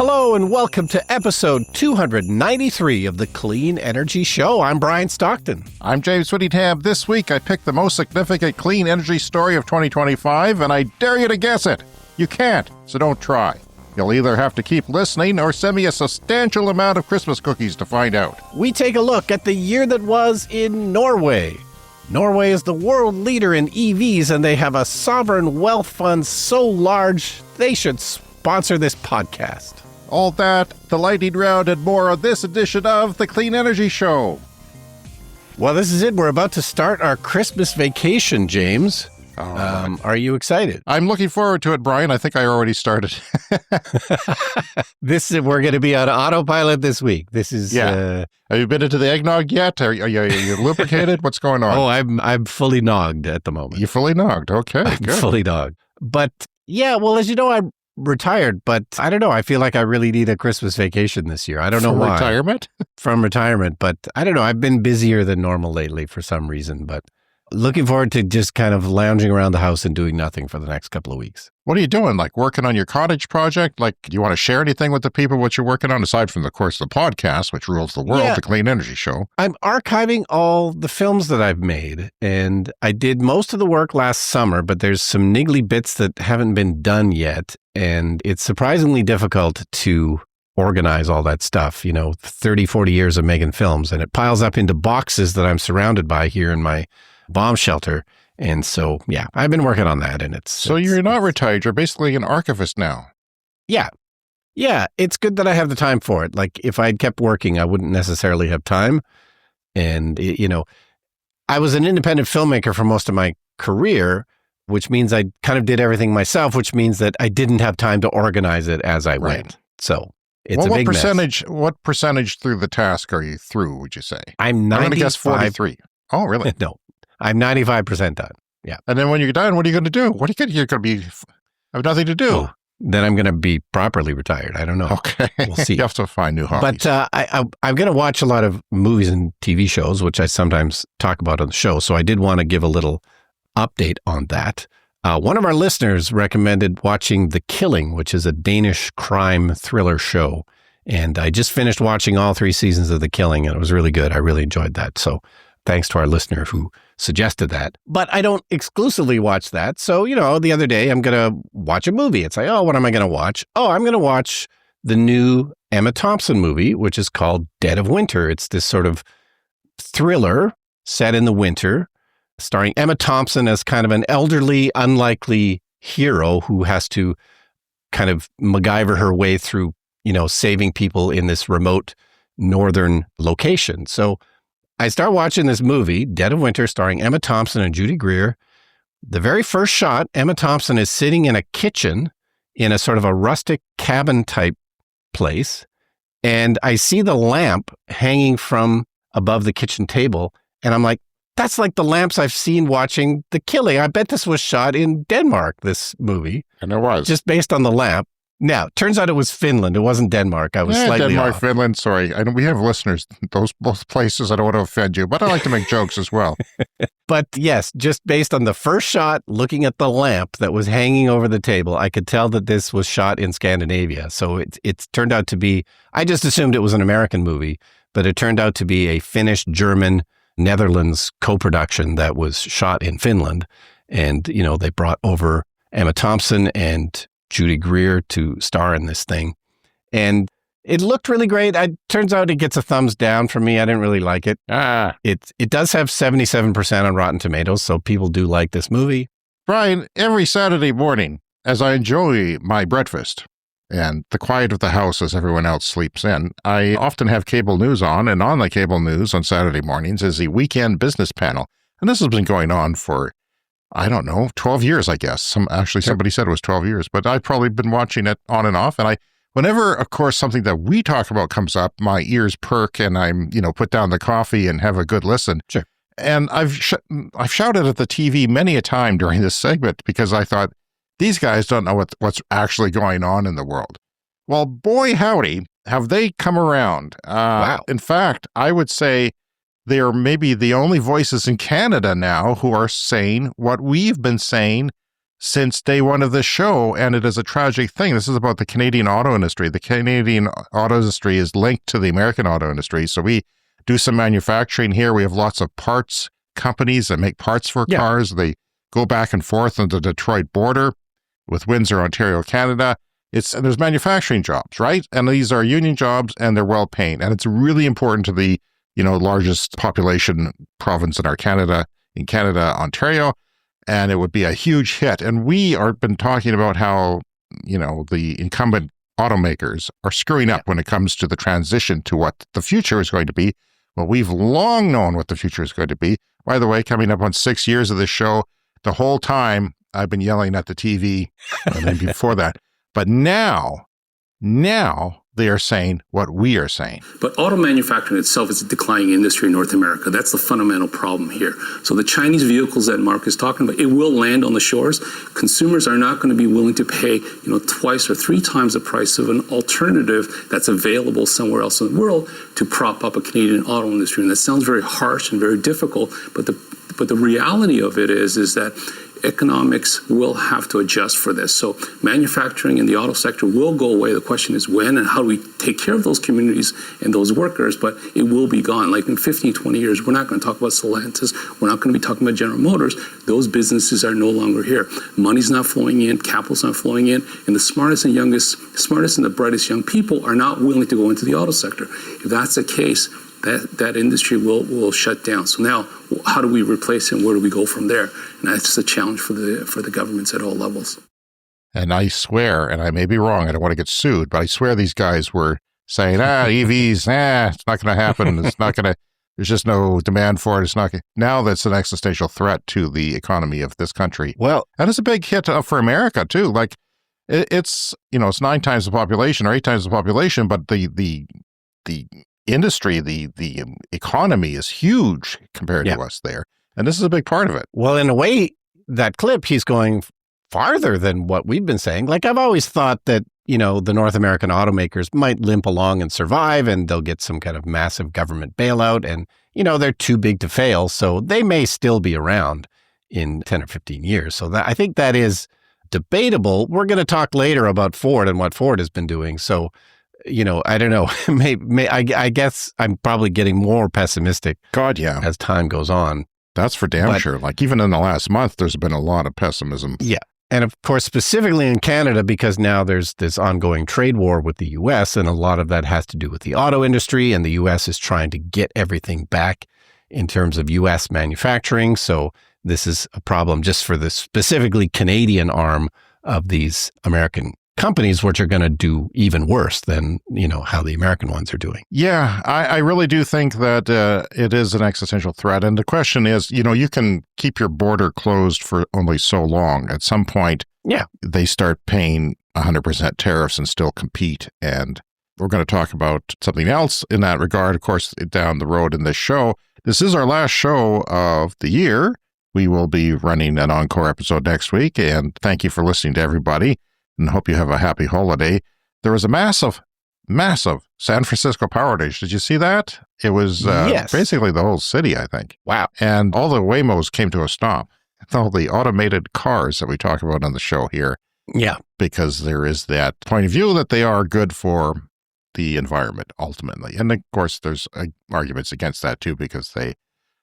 Hello and welcome to episode 293 of the Clean Energy Show. I'm Brian Stockton. I'm James Whittingham. This week I picked the most significant clean energy story of 2025, and I dare you to guess it. You can't, so don't try. You'll either have to keep listening or send me a substantial amount of Christmas cookies to find out. We take a look at the year that was in Norway. Norway is the world leader in EVs, and they have a sovereign wealth fund so large they should sponsor this podcast. All that, the lightning round, and more on this edition of the Clean Energy Show. Well, this is it. We're about to start our Christmas vacation, James. Are you excited? I'm looking forward to it, Brian. I think I already started. We're going to be on autopilot this week. This is... Have you been into the eggnog yet? Are you lubricated? What's going on? Oh, I'm fully nogged at the moment. You're fully nogged. Okay, I'm good. fully nogged. But yeah, well, as you know, I'm retired, but I don't know. I feel like I really need a Christmas vacation this year. I don't know why. Retirement? From retirement, but I don't know. I've been busier than normal lately for some reason, but looking forward to just kind of lounging around the house and doing nothing for the next couple of weeks. What are you doing? Like working on your cottage project? Like, do you want to share anything with the people what you're working on, aside from, of course, the podcast, which rules the world, the Clean Energy Show? I'm archiving all the films that I've made, and I did most of the work last summer, but there's some niggly bits that haven't been done yet, and it's surprisingly difficult to organize all that stuff, 30, 40 years of making films, and it piles up into boxes that I'm surrounded by here in my bomb shelter. And so, yeah, I've been working on that, and you're not retired. You're basically an archivist now. Yeah. Yeah. It's good that I have the time for it. Like, if I'd kept working, I wouldn't necessarily have time. And, I was an independent filmmaker for most of my career, which means I kind of did everything myself, which means that I didn't have time to organize it as I went. So it's a big mess. What percentage through the task are you through, would you say? I'm going to guess 43. Oh, really? No. I'm 95% done. Yeah. And then when you're done, what are you going to do? You're going to have nothing to do. Oh, then I'm going to be properly retired. I don't know. Okay. We'll see. You have to find new hobbies. But I'm going to watch a lot of movies and TV shows, which I sometimes talk about on the show. So I did want to give a little update on that. One of our listeners recommended watching The Killing, which is a Danish crime thriller show. And I just finished watching all 3 seasons of The Killing, and it was really good. I really enjoyed that. So thanks to our listener who suggested that. But I don't exclusively watch that. So, the other day I'm going to watch a movie. It's like, oh, what am I going to watch? Oh, I'm going to watch the new Emma Thompson movie, which is called Dead of Winter. It's this sort of thriller set in the winter, starring Emma Thompson as kind of an elderly, unlikely hero who has to kind of MacGyver her way through, saving people in this remote northern location. So I start watching this movie, Dead of Winter, starring Emma Thompson and Judy Greer. The very first shot, Emma Thompson is sitting in a kitchen in a sort of a rustic cabin type place. And I see the lamp hanging from above the kitchen table. And I'm like, that's like the lamps I've seen watching The Killing. I bet this was shot in Denmark, this movie. And it was. Just based on the lamp. Now, turns out it was Finland. It wasn't Denmark. I was slightly Denmark, off. Finland. Sorry. I know we have listeners, both places. I don't want to offend you, but I like to make jokes as well. But yes, just based on the first shot, looking at the lamp that was hanging over the table, I could tell that this was shot in Scandinavia. So it's turned out to be, I just assumed it was an American movie, but it turned out to be a Finnish, German, Netherlands co-production that was shot in Finland. And, they brought over Emma Thompson and Judy Greer to star in this thing. And it looked really great. Turns out it gets a thumbs down from me. I didn't really like it. It does have 77% on Rotten Tomatoes, so people do like this movie. Brian, every Saturday morning, as I enjoy my breakfast and the quiet of the house as everyone else sleeps in, I often have cable news on, and on the cable news on Saturday mornings is the Weekend Business Panel. And this has been going on for, I don't know, 12 years, I guess. Somebody said it was 12 years, but I've probably been watching it on and off. And whenever, of course, something that we talk about comes up, my ears perk and I'm, put down the coffee and have a good listen. Sure. And I've shouted at the TV many a time during this segment because I thought, these guys don't know what's actually going on in the world. Well, boy, howdy, have they come around. Wow. In fact, I would say they are maybe the only voices in Canada now who are saying what we've been saying since day one of this show, and it is a tragic thing. This is about the Canadian auto industry. The Canadian auto industry is linked to the American auto industry. So we do some manufacturing here. We have lots of parts companies that make parts for cars. They go back and forth on the Detroit border with Windsor, Ontario, Canada. There's manufacturing jobs, right? And these are union jobs, and they're well paid. And it's really important to the, largest population province in Canada, Ontario. And it would be a huge hit. And we are been talking about how, the incumbent automakers are screwing up when it comes to the transition to what the future is going to be. Well, we've long known what the future is going to be. By the way, coming up on 6 years of this show, the whole time I've been yelling at the TV, and then before that. But now they are saying what we are saying. But auto manufacturing itself is a declining industry in North America. That's the fundamental problem here. So the Chinese vehicles that Mark is talking about, it will land on the shores. Consumers are not going to be willing to pay, twice or three times the price of an alternative that's available somewhere else in the world to prop up a Canadian auto industry. And that sounds very harsh and very difficult, but the reality of it is that economics will have to adjust for this. So manufacturing in the auto sector will go away. The question is when and how do we take care of those communities and those workers, but it will be gone. Like in 15, 20 years, we're not going to talk about Stellantis. We're not going to be talking about General Motors. Those businesses are no longer here. Money's not flowing in, capital's not flowing in, and the smartest and the brightest young people are not willing to go into the auto sector. If that's the case, that industry will shut down. So now, how do we replace it and where do we go from there? And that's the challenge for the governments at all levels. And I swear, and I may be wrong, I don't want to get sued, but I swear these guys were saying, EVs, it's not going to happen. It's not going to, there's just no demand for it. It's not going now that's an existential threat to the economy of this country. Well, that is a big hit for America too. Like it's 9 times the population or 8 times the population, but the industry, the economy is huge compared to us there. And this is a big part of it. Well, in a way, that clip, he's going farther than what we've been saying. Like I've always thought that, the North American automakers might limp along and survive and they'll get some kind of massive government bailout and, they're too big to fail. So they may still be around in 10 or 15 years. So I think that is debatable. We're going to talk later about Ford and what Ford has been doing. So I don't know. I guess I'm probably getting more pessimistic. God, yeah. As time goes on. That's for damn sure. Like even in the last month, there's been a lot of pessimism. Yeah. And of course, specifically in Canada, because now there's this ongoing trade war with the U.S., and a lot of that has to do with the auto industry, and the U.S. is trying to get everything back in terms of U.S. manufacturing. So this is a problem just for the specifically Canadian arm of these American companies, which are going to do even worse than, how the American ones are doing. Yeah, I really do think that it is an existential threat. And the question is, you can keep your border closed for only so long. At some point, they start paying 100% tariffs and still compete. And we're going to talk about something else in that regard, of course, down the road in this show. This is our last show of the year. We will be running an encore episode next week. And thank you for listening to everybody. And hope you have a happy holiday. There was a massive San Francisco power outage. Did you see that? It was basically the whole city, I think. Wow. And all the Waymos came to a stop. All the automated cars that we talk about on the show here. Yeah. Because there is that point of view that they are good for the environment, ultimately. And of course, there's arguments against that too, because they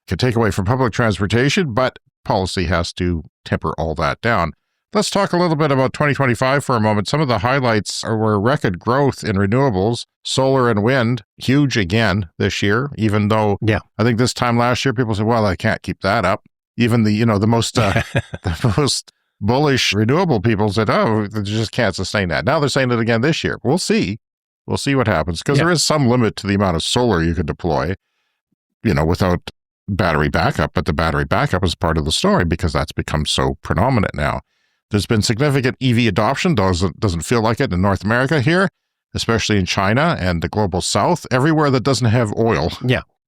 can take away from public transportation, but policy has to temper all that down. Let's talk a little bit about 2025 for a moment. Some of the highlights were record growth in renewables, solar and wind, huge again this year, even though I think this time last year, people said, well, I can't keep that up. Even the most the most bullish renewable people said, oh, they just can't sustain that. Now they're saying it again this year. We'll see. We'll see what happens because there is some limit to the amount of solar you can deploy, without battery backup. But the battery backup is part of the story because that's become so predominant now. There's been significant EV adoption, though it doesn't feel like it in North America here, especially in China and the global south. Everywhere that doesn't have oil,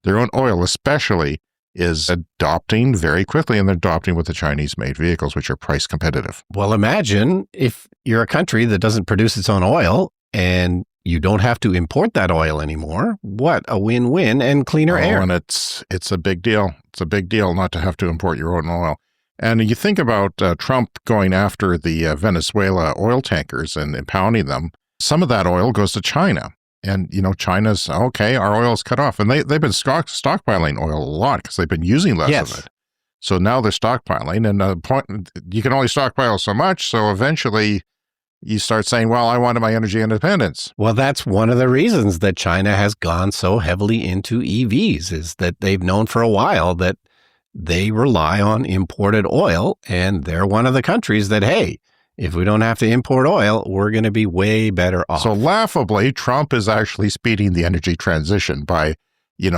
their own oil especially, is adopting very quickly, and they're adopting with the Chinese-made vehicles, which are price competitive. Well, imagine if you're a country that doesn't produce its own oil and you don't have to import that oil anymore. What a win-win and cleaner air. And it's a big deal. It's a big deal not to have to import your own oil. And you think about Trump going after the Venezuela oil tankers and impounding them. Some of that oil goes to China. And, China's, okay, our oil is cut off. And they've been stockpiling oil a lot because they've been using less of it. So now they're stockpiling. And you can only stockpile so much. So eventually you start saying, well, I wanted my energy independence. Well, that's one of the reasons that China has gone so heavily into EVs, is that they've known for a while that they rely on imported oil, and they're one of the countries that, hey, if we don't have to import oil, we're going to be way better off. So laughably, Trump is actually speeding the energy transition by,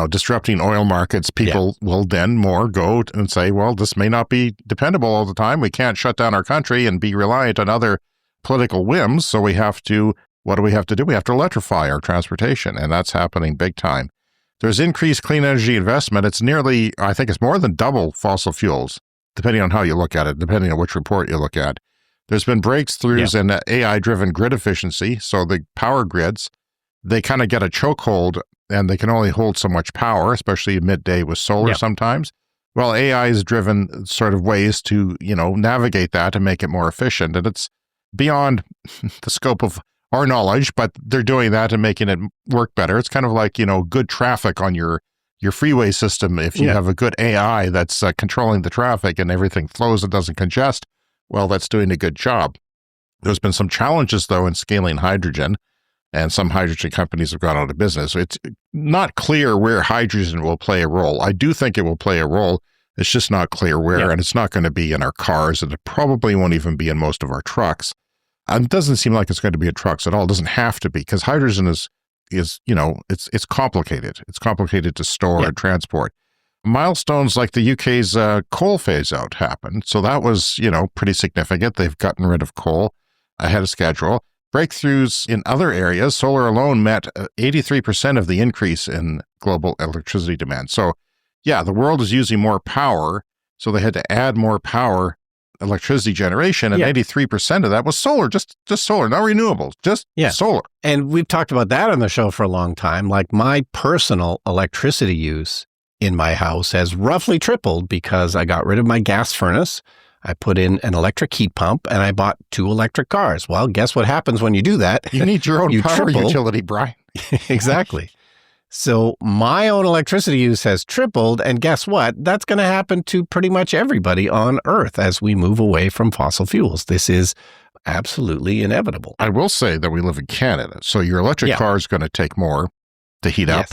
disrupting oil markets. People will then more go and say, well, this may not be dependable all the time. We can't shut down our country and be reliant on other political whims. So we have to, what do? We have to electrify our transportation. And that's happening big time. There's increased clean energy investment. It's nearly, I think it's more than double fossil fuels, depending on how you look at it, depending on which report you look at. There's been breakthroughs in AI-driven grid efficiency. So the power grids, they kind of get a chokehold and they can only hold so much power, especially midday with solar sometimes. Well, AI has driven sort of ways to, navigate that and make it more efficient. And it's beyond the scope of our knowledge, but they're doing that and making it work better. It's kind of like, good traffic on your freeway system. If you have a good AI that's controlling the traffic and everything flows and doesn't congest, well, that's doing a good job. There's been some challenges, though, in scaling hydrogen, and some hydrogen companies have gone out of business. It's not clear where hydrogen will play a role. I do think it will play a role. It's just not clear where, and it's not going to be in our cars, and it probably won't even be in most of our trucks. It doesn't seem like it's going to be in trucks at all. It doesn't have to be, because hydrogen is it's complicated. It's complicated to store and transport. Milestones like the UK's coal phase out happened. So that was, pretty significant. They've gotten rid of coal ahead of schedule. Breakthroughs in other areas, solar alone met 83% of the increase in global electricity demand. So the world is using more power. So they had to add more power, electricity generation, and 83% of that was solar, just solar, not renewables, just solar. And we've talked about that on the show for a long time. Like, my personal electricity use in my house has roughly tripled because I got rid of my gas furnace. I put in an electric heat pump and I bought 2 electric cars. Well, guess what happens when you do that? You need your own power utility, Brian. Exactly. So my own electricity use has tripled. And guess what? That's going to happen to pretty much everybody on Earth as we move away from fossil fuels. This is absolutely inevitable. I will say that we live in Canada. So your electric car is going to take more to heat up.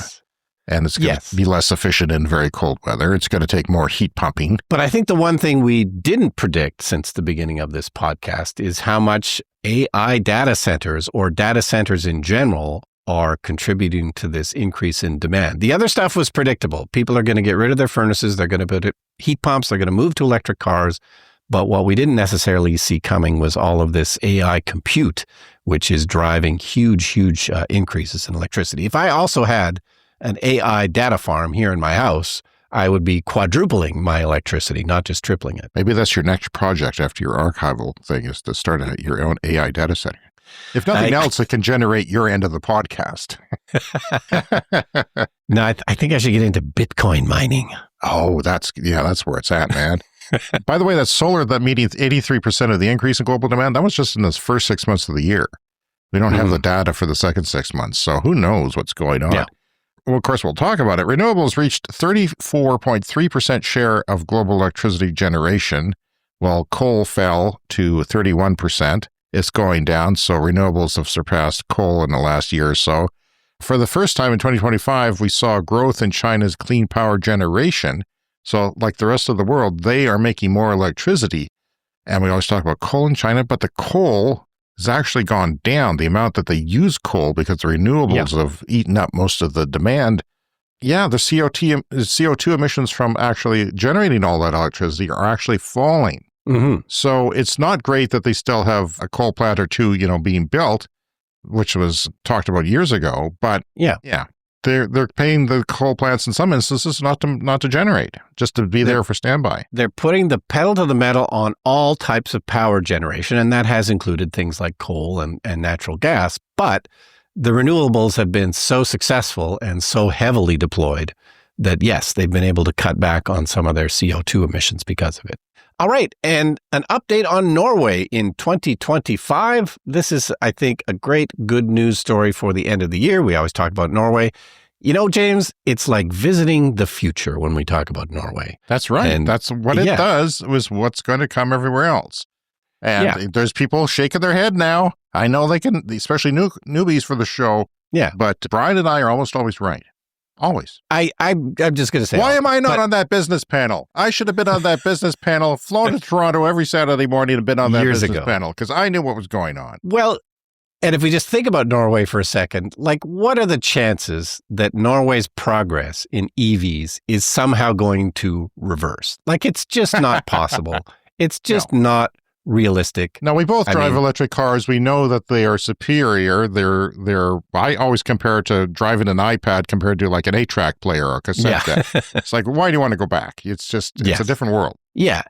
And it's going to be less efficient in very cold weather. It's going to take more heat pumping. But I think the one thing we didn't predict since the beginning of this podcast is how much AI data centers, or data centers in general, are contributing to this increase in demand. The other stuff was predictable. People are going to get rid of their furnaces. They're going to put heat pumps. They're going to move to electric cars. But what we didn't necessarily see coming was all of this AI compute, which is driving huge increases in electricity. If I also had an AI data farm here in my house, I would be quadrupling my electricity, not just tripling it. Maybe that's your next project after your archival thing, is to start your own AI data center. If nothing else, it can generate your end of the podcast. No, I think I should get into Bitcoin mining. Oh, that's where it's at, man. By the way, that solar, that meeting 83% of the increase in global demand, that was just in the first 6 months of the year. We don't have the data for the second 6 months, so who knows what's going on. Yeah. Well, of course, we'll talk about it. Renewables reached 34.3% share of global electricity generation, while coal fell to 31%. It's going down, so renewables have surpassed coal in the last year or so. For the first time in 2025, we saw growth in China's clean power generation. So, like the rest of the world, they are making more electricity. And we always talk about coal in China, but the coal has actually gone down, the amount that they use coal, because the renewables have eaten up most of the demand. Yeah, the CO2 emissions from actually generating all that electricity are actually falling. So it's not great that they still have a coal plant or two, being built, which was talked about years ago. But they're paying the coal plants in some instances not to generate, just to be there for standby. They're putting the pedal to the metal on all types of power generation, and that has included things like coal and natural gas. But the renewables have been so successful and so heavily deployed that, yes, they've been able to cut back on some of their CO2 emissions because of it. All right. And an update on Norway in 2025. This is, I think, a great good news story for the end of the year. We always talk about Norway. You know, James, it's like visiting the future when we talk about Norway. That's right. And that's what it does, was what's going to come everywhere else. And there's people shaking their head now. I know they can, especially newbies for the show. Yeah. But Brian and I are almost always right. Always. I'm just going to say. Why am I not on that business panel? I should have been on that business panel, flown to Toronto every Saturday morning and been on that business panel because I knew what was going on. Well, and if we just think about Norway for a second, like what are the chances that Norway's progress in EVs is somehow going to reverse? Like it's just not possible. It's just not realistic. No, we both drive electric cars. We know that they are superior. I always compare it to driving an iPad compared to like an 8-track player or a cassette deck. It's like, why do you want to go back? It's a different world. Yeah.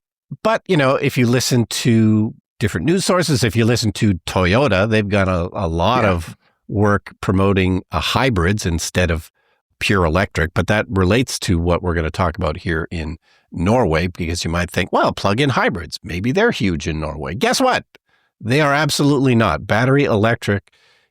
But, you know, if you listen to different news sources, if you listen to Toyota, they've got a lot of work promoting hybrids instead of pure electric. But that relates to what we're going to talk about here in Norway, because you might think, well, plug-in hybrids, maybe they're huge in Norway. Guess what? They are absolutely not. Battery electric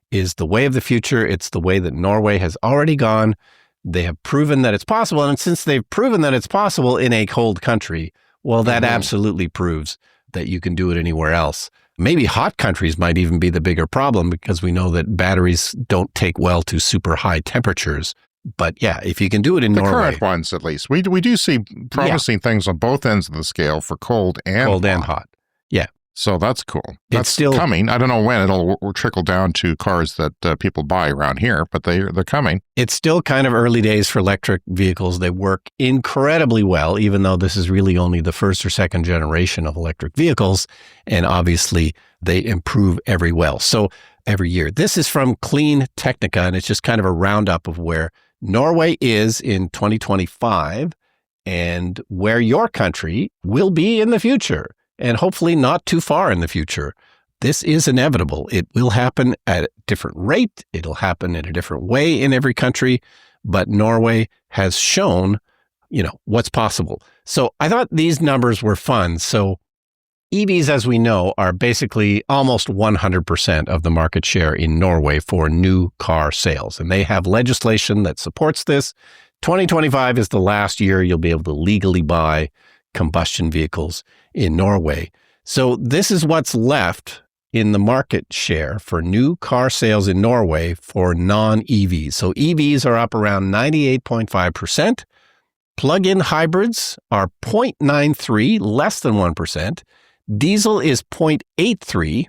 is the way of the future. It's the way that Norway has already gone. They have proven that it's possible. And since they've proven that it's possible in a cold country, well, that absolutely proves that you can do it anywhere else. Maybe hot countries might even be the bigger problem because we know that batteries don't take well to super high temperatures. But yeah, if you can do it in Norway. The current ones, at least. We do see promising things on both ends of the scale for cold and hot. Yeah. So that's cool. It's That's still coming. I don't know when it'll trickle down to cars that people buy around here, but they're coming. It's still kind of early days for electric vehicles. They work incredibly well, even though this is really only the first or second generation of electric vehicles. And obviously, they improve every year. This is from Clean Technica, and it's just kind of a roundup of where Norway is in 2025 and where your country will be in the future, and hopefully not too far in the future. This is inevitable. It will happen at a different rate. It'll happen in a different way in every country, but Norway has shown, what's possible. So I thought these numbers were fun. So EVs, as we know, are basically almost 100% of the market share in Norway for new car sales. And they have legislation that supports this. 2025 is the last year you'll be able to legally buy combustion vehicles in Norway. So this is what's left in the market share for new car sales in Norway for non-EVs. So EVs are up around 98.5%. Plug-in hybrids are 0.93, less than 1%. Diesel is 0.83,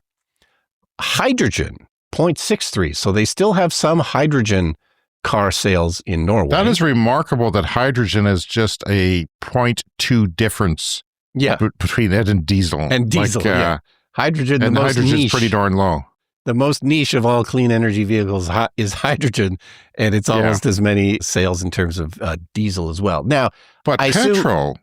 hydrogen 0.63. So they still have some hydrogen car sales in Norway. That is remarkable that hydrogen is just a 0.2 difference between it and diesel. And diesel, Hydrogen, and the most hydrogen's niche. Pretty darn low. The most niche of all clean energy vehicles is hydrogen, and it's almost as many sales in terms of diesel as well. Now, but petrol.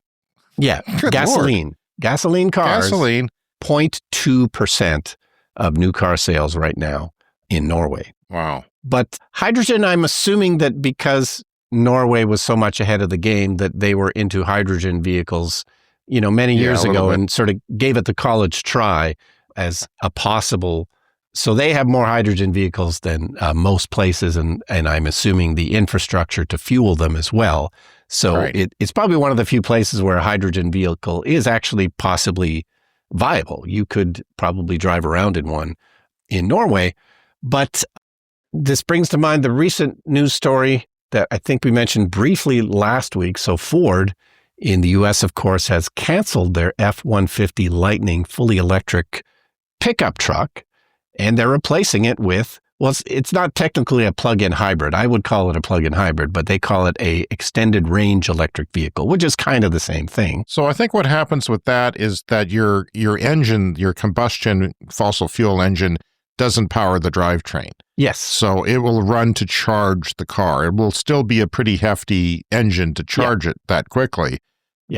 Gasoline. Lord. Gasoline cars, 0.2% of new car sales right now in Norway. Wow. But hydrogen, I'm assuming that because Norway was so much ahead of the game that they were into hydrogen vehicles, many years ago and sort of gave it the college try as a possible. So they have more hydrogen vehicles than most places, and I'm assuming the infrastructure to fuel them as well. So it's probably one of the few places where a hydrogen vehicle is actually possibly viable. You could probably drive around in one in Norway. But this brings to mind the recent news story that I think we mentioned briefly last week. So Ford in the U.S., of course, has canceled their F-150 Lightning fully electric pickup truck, and they're replacing it with, well, it's not technically a plug-in hybrid. I would call it a plug-in hybrid, but they call it a extended range electric vehicle, which is kind of the same thing. So I think what happens with that is that your engine, your combustion fossil fuel engine, doesn't power the drivetrain. Yes. So it will run to charge the car. It will still be a pretty hefty engine to charge it that quickly,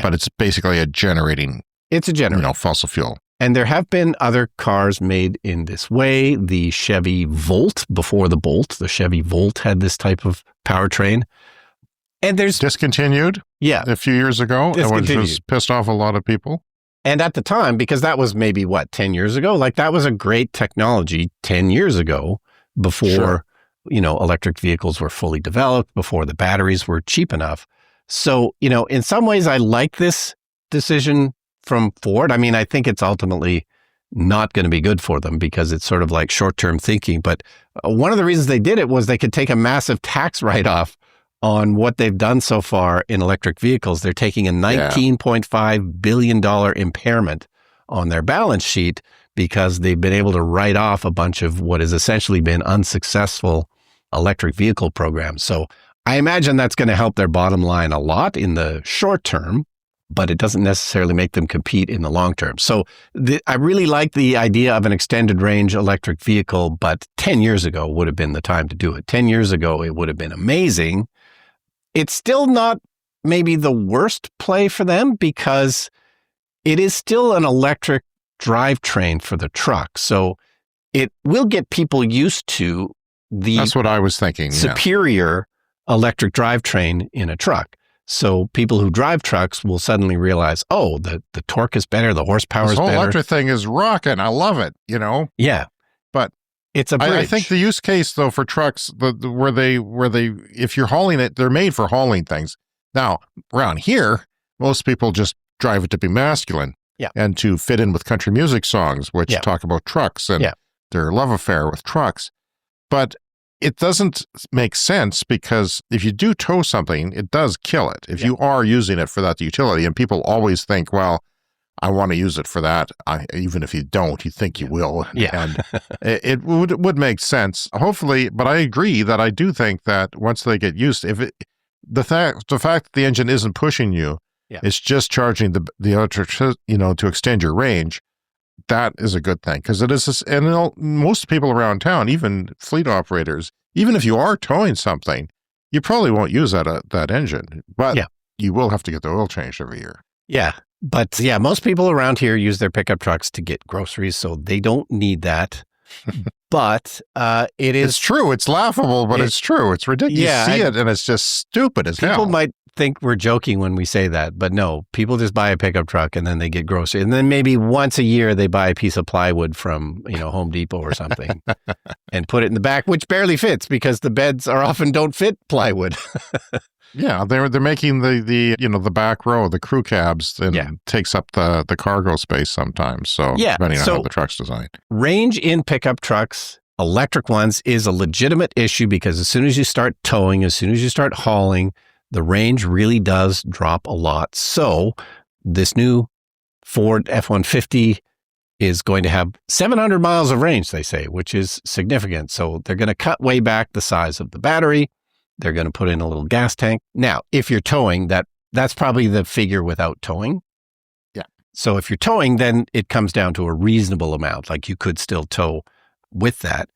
but it's basically a generating. It's a generator. Fossil fuel. And there have been other cars made in this way. The Chevy Volt, before the Bolt, the Chevy Volt had this type of powertrain. And there's discontinued. Yeah. A few years ago, which has pissed off a lot of people. And at the time, because that was maybe 10 years ago, like that was a great technology 10 years ago before, Sure. Electric vehicles were fully developed, before the batteries were cheap enough. So, in some ways I like this decision from Ford. I mean, I think it's ultimately not going to be good for them because it's sort of like short-term thinking. But one of the reasons they did it was they could take a massive tax write-off on what they've done so far in electric vehicles. They're taking a $19.5 billion impairment on their balance sheet because they've been able to write off a bunch of what has essentially been unsuccessful electric vehicle programs. So I imagine that's going to help their bottom line a lot in the short term, but it doesn't necessarily make them compete in the long term. So I really like the idea of an extended range electric vehicle, but 10 years ago would have been the time to do it. 10 years ago, it would have been amazing. It's still not maybe the worst play for them because it is still an electric drivetrain for the truck. So it will get people used to That's what I was thinking. superior electric drivetrain in a truck. So people who drive trucks will suddenly realize, oh, the torque is better, the horsepower is This whole better. electric thing is rocking. I love it, Yeah. But it's a bridge. I think the use case though for trucks, where they if you're hauling it, they're made for hauling things. Now around here, most people just drive it to be masculine, and to fit in with country music songs, which talk about trucks and their love affair with trucks. But it doesn't make sense because if you do tow something, it does kill it. If you are using it for that utility, and people always think, well, I want to use it for that. Even if you don't, you think you will. And it would make sense, hopefully. But I agree that I do think that once they get used, the fact that the engine isn't pushing you, it's just charging the electric, to extend your range. That is a good thing because it is, and most people around town, even fleet operators, even if you are towing something, you probably won't use that engine, but you will have to get the oil changed every year. Yeah. But most people around here use their pickup trucks to get groceries, so they don't need that. But it's true. It's laughable, but it's true. It's ridiculous. You see it, and it's just stupid as hell. People might think we're joking when we say that, but no, people just buy a pickup truck and then they get groceries. And then maybe once a year they buy a piece of plywood from, Home Depot or something and put it in the back, which barely fits because the beds often don't fit plywood. Yeah, they're making the back row, the crew cabs, and takes up the cargo space sometimes. So depending on how the truck's designed. Range in pickup trucks, electric ones, is a legitimate issue because as soon as you start towing, as soon as you start hauling, the range really does drop a lot. So this new Ford F-150 is going to have 700 miles of range, they say, which is significant. So they're going to cut way back the size of the battery. They're going to put in a little gas tank. Now, if you're towing, that's probably the figure without towing. Yeah. So if you're towing, then it comes down to a reasonable amount. Like you could still tow with that.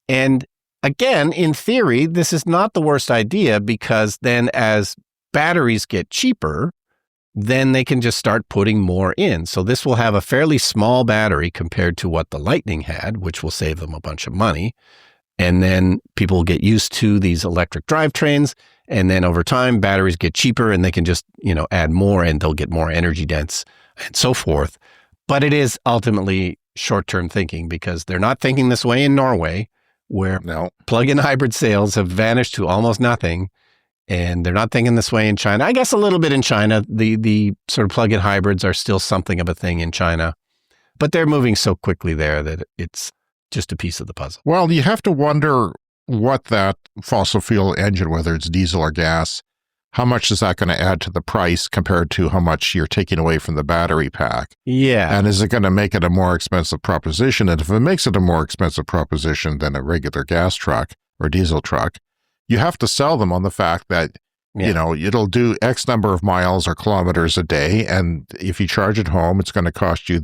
And again, in theory, this is not the worst idea because then as batteries get cheaper, then they can just start putting more in. So this will have a fairly small battery compared to what the Lightning had, which will save them a bunch of money. And then people will get used to these electric drivetrains. And then over time, batteries get cheaper and they can just, add more and they'll get more energy dense and so forth. But it is ultimately short-term thinking because they're not thinking this way in Norway, where plug-in hybrid sales have vanished to almost nothing. And they're not thinking this way in China. I guess a little bit in China. The sort of plug-in hybrids are still something of a thing in China. But they're moving so quickly there that it's just a piece of the puzzle. Well, you have to wonder what that fossil fuel engine, whether it's diesel or gas, how much is that going to add to the price compared to how much you're taking away from the battery pack? Yeah. And is it going to make it a more expensive proposition? And if it makes it a more expensive proposition than a regular gas truck or diesel truck, you have to sell them on the fact that, it'll do X number of miles or kilometers a day. And if you charge it home, it's going to cost you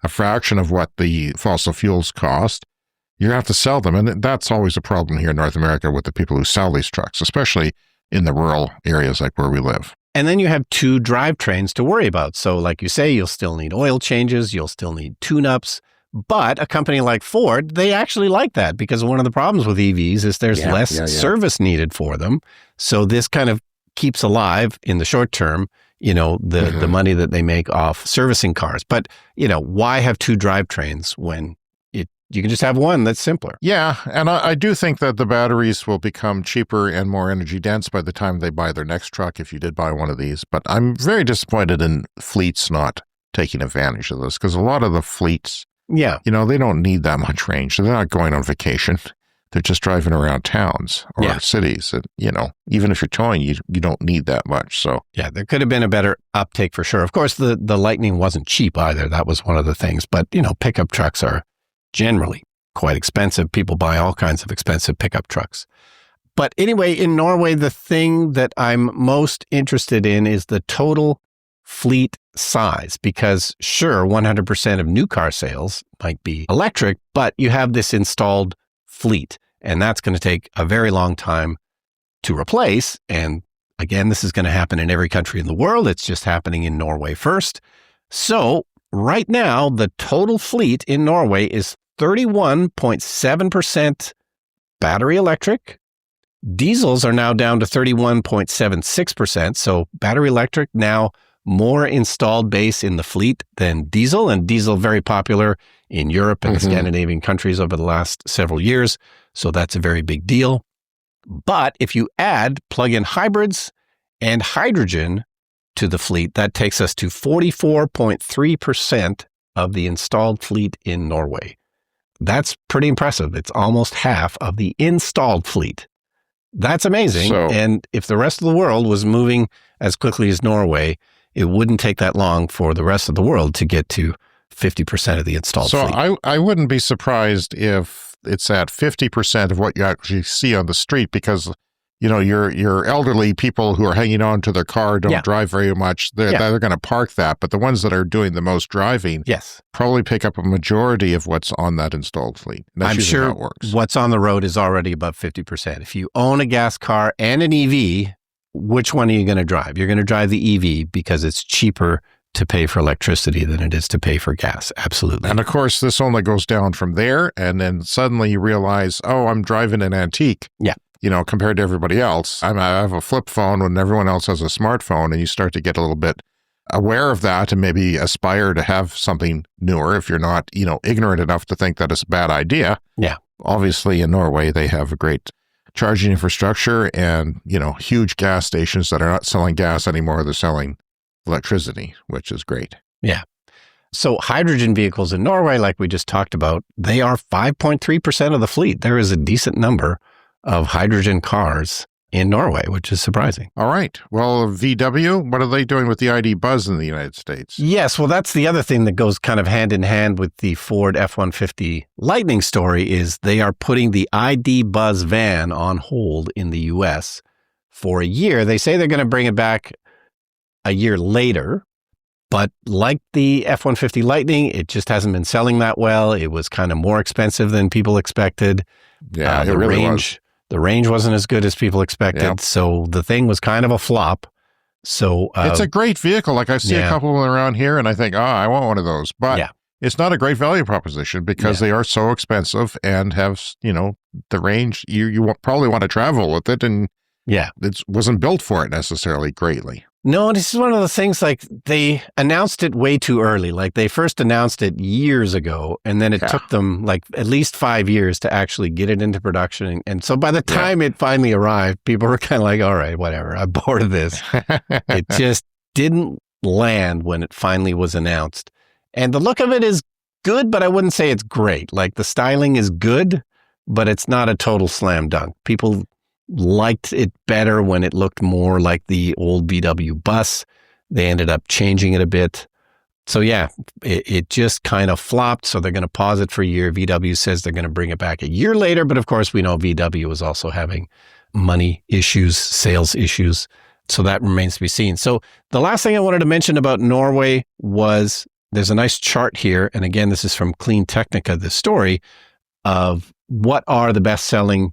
a fraction of what the fossil fuels cost. You have to sell them. And that's always a problem here in North America with the people who sell these trucks, especially in the rural areas like where we live. And then you have two drivetrains to worry about. So like you say, you'll still need oil changes, you'll still need tune-ups. But a company like Ford, they actually like that because one of the problems with EVs is there's less service needed for them. So this kind of keeps alive in the short term the money that they make off servicing cars. But, why have two drivetrains when you can just have one that's simpler? Yeah, and I do think that the batteries will become cheaper and more energy dense by the time they buy their next truck, if you did buy one of these. But I'm very disappointed in fleets not taking advantage of this, because a lot of the fleets, they don't need that much range. So they're not going on vacation. They're just driving around towns or cities. And, even if you're towing, you don't need that much. So yeah, there could have been a better uptake for sure. Of course, the Lightning wasn't cheap either. That was one of the things. But, pickup trucks are generally quite expensive. People buy all kinds of expensive pickup trucks. But anyway, in Norway, the thing that I'm most interested in is the total fleet size, because sure, 100% of new car sales might be electric, but you have this installed fleet, and that's going to take a very long time to replace. And again, this is going to happen in every country in the world. It's just happening in Norway first. So right now, the total fleet in Norway is 31.7% battery electric. Diesels are now down to 31.76%. So battery electric now more installed base in the fleet than diesel, and diesel very popular in Europe and the Scandinavian countries over the last several years. So that's a very big deal. But if you add plug-in hybrids and hydrogen to the fleet, that takes us to 44.3% of the installed fleet in Norway. That's pretty impressive. It's almost half of the installed fleet. That's amazing. And if the rest of the world was moving as quickly as Norway, it wouldn't take that long for the rest of the world to get to 50% of the installed fleet. So I wouldn't be surprised if it's at 50% of what you actually see on the street, because your elderly people who are hanging on to their car don't drive very much. They're going to park that. But the ones that are doing the most driving probably pick up a majority of what's on that installed fleet. That's I'm sure how it works. What's on the road is already above 50%. If you own a gas car and an EV, which one are you going to drive? You're going to drive the EV because it's cheaper to pay for electricity than it is to pay for gas. Absolutely. And of course, this only goes down from there. And then suddenly you realize, I'm driving an antique. Yeah. Compared to everybody else. I have a flip phone when everyone else has a smartphone, and you start to get a little bit aware of that and maybe aspire to have something newer if you're not, ignorant enough to think that it's a bad idea. Yeah. Obviously, in Norway, they have a great charging infrastructure and, huge gas stations that are not selling gas anymore. They're selling electricity, which is great. Yeah. So hydrogen vehicles in Norway, like we just talked about, they are 5.3% of the fleet. There is a decent number of hydrogen cars in Norway, which is surprising. All right. Well, VW, what are they doing with the ID. Buzz in the United States? Yes, well, that's the other thing that goes kind of hand in hand with the Ford F-150 Lightning story is they are putting the ID. Buzz van on hold in the U.S. for a year. They say they're going to bring it back a year later, but like the F-150 Lightning, it just hasn't been selling that well. It was kind of more expensive than people expected. Yeah, it really was. The range wasn't as good as people expected, so the thing was kind of a flop. So it's a great vehicle. Like I see a couple of them around here, and I think, I want one of those. But it's not a great value proposition because they are so expensive and have, the range. You probably want to travel with it, and it wasn't built for it necessarily greatly. No, this is one of the things, like they announced it way too early. Like they first announced it years ago, and then it took them like at least 5 years to actually get it into production. And so by the time it finally arrived, people were kind of like, all right, whatever, I'm bored of this. It just didn't land when it finally was announced. And the look of it is good, but I wouldn't say it's great. Like the styling is good, but it's not a total slam dunk. People liked it better when it looked more like the old VW bus. They ended up changing it a bit. So it just kind of flopped. So they're going to pause it for a year. VW says they're going to bring it back a year later. But of course, we know VW is also having money issues, sales issues. So that remains to be seen. So the last thing I wanted to mention about Norway was there's a nice chart here. And again, this is from Clean Technica, the story of what are the best-selling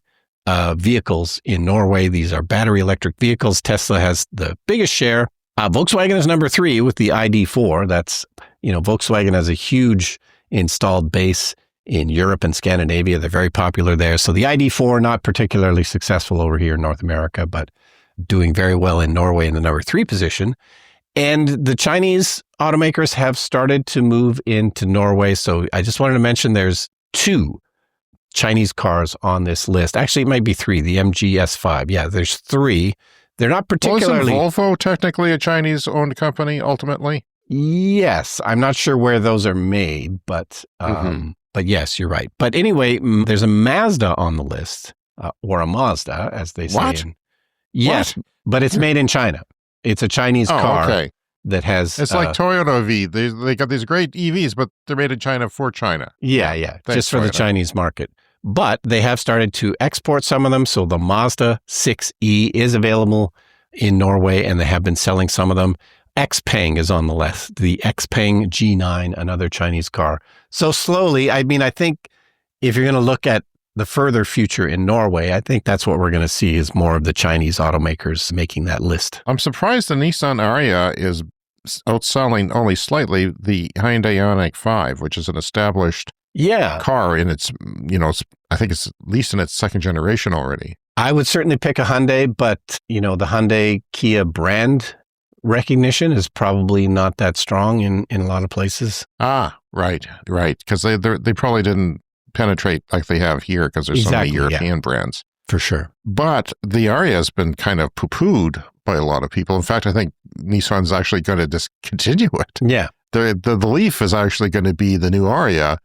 vehicles in Norway. These are battery electric vehicles. Tesla has the biggest share. Volkswagen is number 3 with the ID.4. That's, Volkswagen has a huge installed base in Europe and Scandinavia. They're very popular there. So the ID.4, not particularly successful over here in North America, but doing very well in Norway in the number 3 position. And the Chinese automakers have started to move into Norway. So I just wanted to mention there's 2 Chinese cars on this list. Actually, it might be 3, the MG S5. Yeah, there's 3. They're not particularly... Well, isn't Volvo technically a Chinese-owned company, ultimately? Yes. I'm not sure where those are made, but yes, you're right. But anyway, there's a Mazda on the list, or a Mazda, as they say. What? Yes, What? but it's made in China. It's a Chinese car that has... It's like Toyota V. They got these great EVs, but they're made in China for China. Yeah. Thanks, Just for Toyota. the Chinese market. But they have started to export some of them. So the Mazda 6e is available in Norway, and they have been selling some of them. Xpeng is on the list. The Xpeng G9, another Chinese car. So slowly, I mean, I think if you're going to look at the further future in Norway, I think that's what we're going to see is more of the Chinese automakers making that list. I'm surprised the Nissan Ariya is outselling only slightly the Hyundai Ioniq 5, which is an established car in its, I think it's at least in its second generation already. I would certainly pick a Hyundai, but, the Hyundai Kia brand recognition is probably not that strong in a lot of places. Ah, right. Because they probably didn't penetrate like they have here because there's so many European brands. For sure. But the Ariya has been kind of poo-pooed by a lot of people. In fact, I think Nissan's actually going to discontinue it. Yeah. The Leaf is actually going to be the new Ariya.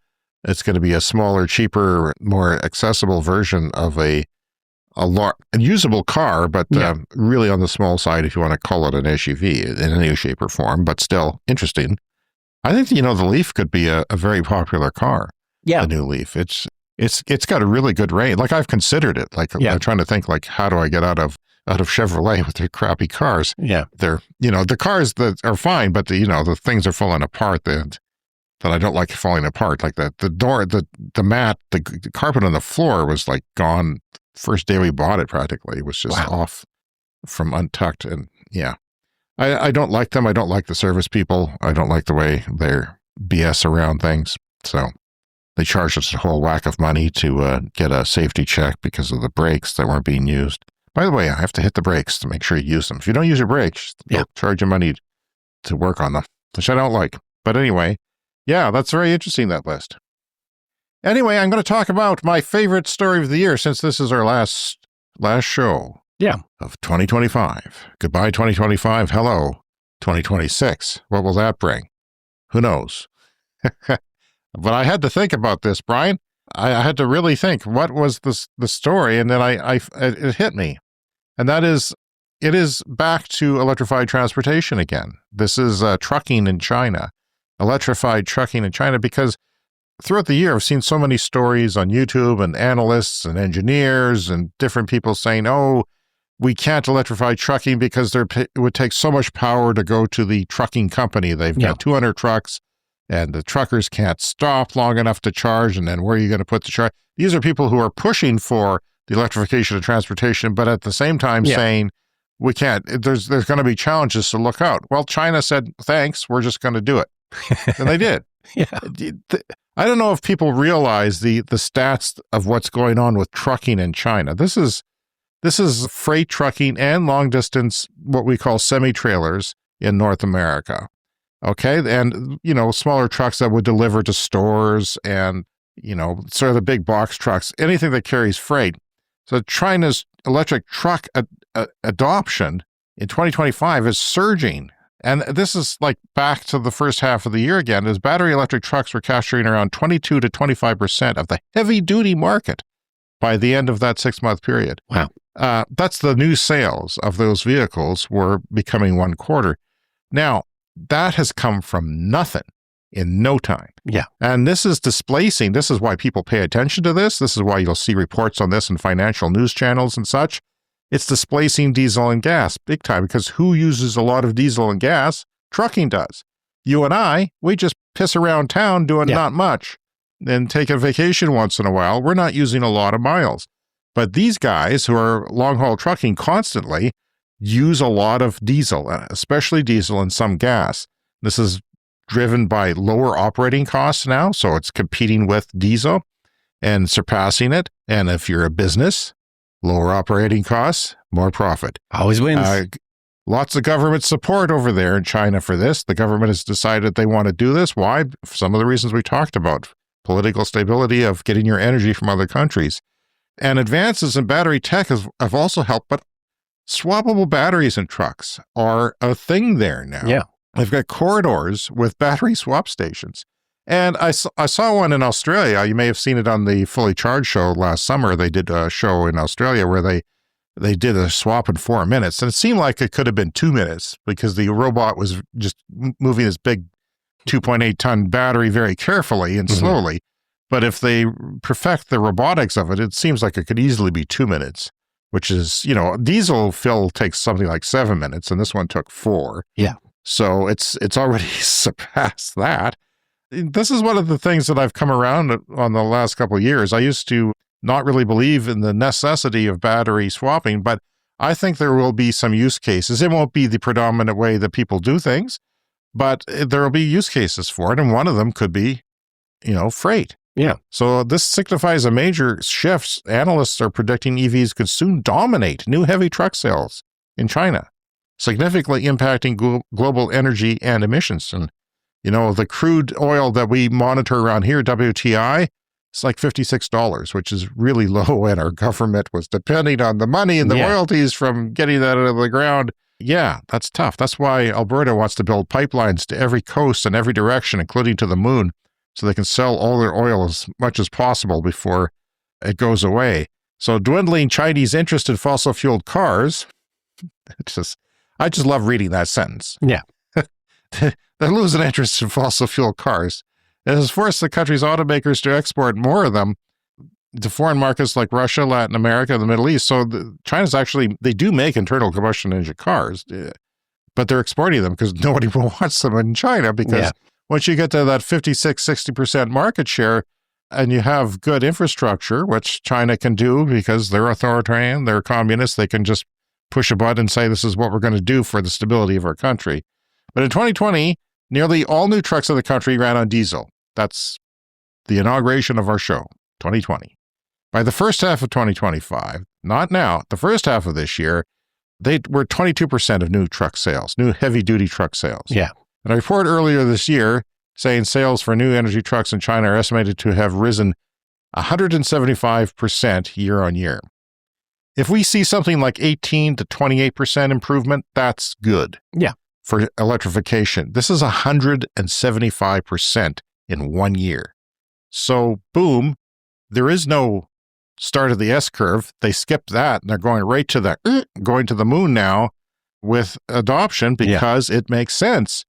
It's going to be a smaller, cheaper, more accessible version of a usable car, but really on the small side if you want to call it an SUV in any shape or form, but still interesting. I think, the Leaf could be a very popular car. Yeah. The new Leaf. It's got a really good range. Like I've considered it. Like I'm trying to think like, how do I get out of Chevrolet with their crappy cars? Yeah. They're, the cars that are fine, but the things are falling apart that I don't like falling apart. Like the door, the mat, the carpet on the floor was like gone first day we bought it practically. It was just off from untucked. And I don't like them. I don't like the service people. I don't like the way they're BS around things. So they charged us a whole whack of money to get a safety check because of the brakes that weren't being used. By the way, I have to hit the brakes to make sure you use them. If you don't use your brakes, they'll charge you money to work on them, which I don't like. But anyway, that's very interesting, that list. Anyway, I'm going to talk about my favorite story of the year since this is our last show of 2025. Goodbye, 2025. Hello, 2026. What will that bring? Who knows? But I had to think about this, Brian. I had to really think, what was the story? And then it hit me. And that is, it is back to electrified transportation again. This is trucking in China, electrified trucking in China, because throughout the year, I've seen so many stories on YouTube and analysts and engineers and different people saying, oh, we can't electrify trucking because it would take so much power to go to the trucking company. They've got 200 trucks. And the truckers can't stop long enough to charge. And then where are you going to put the charge? These are people who are pushing for the electrification of transportation, but at the same time saying, we can't, there's going to be challenges, so look out. Well, China said, thanks, we're just going to do it. And they did. I don't know if people realize the stats of what's going on with trucking in China. This is freight trucking and long distance, what we call semi-trailers in North America. Okay. And, smaller trucks that would deliver to stores and, sort of the big box trucks, anything that carries freight. So China's electric truck adoption in 2025 is surging. And this is like back to the first half of the year again, as battery electric trucks were capturing around 22 to 25% of the heavy duty market by the end of that 6-month period. Wow. That's the new sales of those vehicles were becoming 1/4. Now, that has come from nothing in no time. Yeah. And this is displacing. This is why people pay attention to this. This is why you'll see reports on this in financial news channels and such. It's displacing diesel and gas big time because who uses a lot of diesel and gas? Trucking does. You and I, we just piss around town doing not much and take a vacation once in a while. We're not using a lot of miles. But these guys who are long-haul trucking constantly use a lot of diesel, especially diesel and some gas. This is driven by lower operating costs now, so it's competing with diesel and surpassing it. And if you're a business, lower operating costs, more profit. Always wins. Lots of government support over there in China for this. The government has decided they want to do this. Why? For some of the reasons we talked about. Political stability of getting your energy from other countries. And advances in battery tech have also helped, but swappable batteries in trucks are a thing there now. Yeah. They've got corridors with battery swap stations. And I saw one in Australia. You may have seen it on the Fully Charged show last summer. They did a show in Australia where they did a swap in 4 minutes. And it seemed like it could have been 2 minutes because the robot was just moving this big 2.8-ton battery very carefully and slowly. But if they perfect the robotics of it, it seems like it could easily be 2 minutes, which is, diesel fill takes something like 7 minutes, and this one took 4. Yeah. So it's already surpassed that. This is one of the things that I've come around on the last couple of years. I used to not really believe in the necessity of battery swapping, but I think there will be some use cases. It won't be the predominant way that people do things, but there will be use cases for it, and one of them could be, freight. Yeah. So this signifies a major shift. Analysts are predicting EVs could soon dominate new heavy truck sales in China, significantly impacting global energy and emissions. And, the crude oil that we monitor around here, WTI, it's like $56, which is really low, and our government was depending on the money and the royalties from getting that out of the ground. Yeah, that's tough. That's why Alberta wants to build pipelines to every coast and every direction, including to the moon, so they can sell all their oil as much as possible before it goes away. So dwindling Chinese interest in fossil-fueled cars, I just love reading that sentence. Yeah. They're losing interest in fossil-fuel cars. It has forced the country's automakers to export more of them to foreign markets like Russia, Latin America, and the Middle East. So China's actually, they do make internal combustion engine cars, but they're exporting them because nobody wants them in China because once you get to that 56-60% market share and you have good infrastructure, which China can do because they're authoritarian, they're communists, they can just push a button and say, this is what we're going to do for the stability of our country. But in 2020, nearly all new trucks in the country ran on diesel. That's the inauguration of our show, 2020. By the first half of 2025, not now, the first half of this year, they were 22% of new truck sales, new heavy-duty truck sales. Yeah. And a report earlier this year saying sales for new energy trucks in China are estimated to have risen 175% year on year. If we see something like 18 to 28% improvement, that's good. Yeah. For electrification. This is 175% in 1 year. So, boom, there is no start of the S-curve. They skipped that, and they're going right to the moon now with adoption because it makes sense.